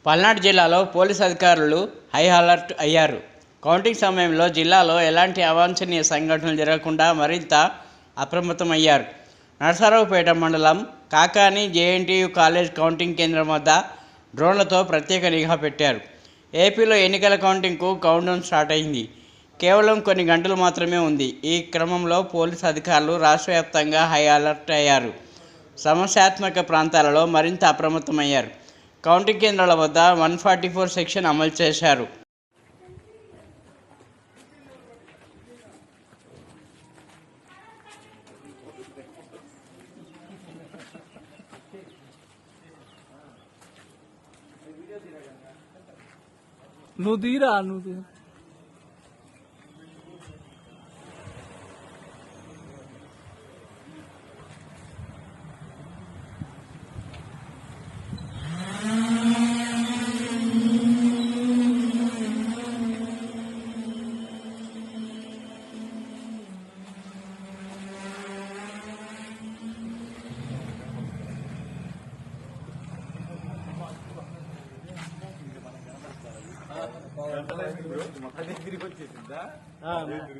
పల్నాడు జిల్లాలో పోలీసు అధికారులు high alert అయ్యారు. కౌంటింగ్ సమయంలో జిల్లాలో ఎలాంటి అవాంఛనీయ సంఘటనలు జరగకుండా మరింత అప్రమత్తమయ్యారు. నరసరావుపేట మండలం కాకాని జేఎన్టీయూ కాలేజ్ కౌంటింగ్ కేంద్రం వద్ద డ్రోన్లతో ప్రత్యేక నిఘా పెట్టారు. ఏపీలో ఎన్నికల కౌంటింగ్కు కౌంట్డౌన్ స్టార్ట్ అయింది. కేవలం కొన్ని గంటలు మాత్రమే ఉంది. ఈ క్రమంలో పోలీసు అధికారులు రాష్ట్ర వ్యాప్తంగా హై అలర్ట్ అయ్యారు. సమస్యాత్మక ప్రాంతాలలో మరింత అప్రమత్తమయ్యారు. కౌంటింగ్ కేంద్రాల వద్ద 144 సెక్షన్ అమలు చేశారు. నువ్వు తీరా నువ్వు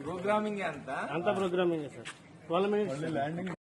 ప్రోగ్రామింగ్ అంతా ప్రోగ్రామింగ్ సార్ 12 minutes ల్యాండింగ్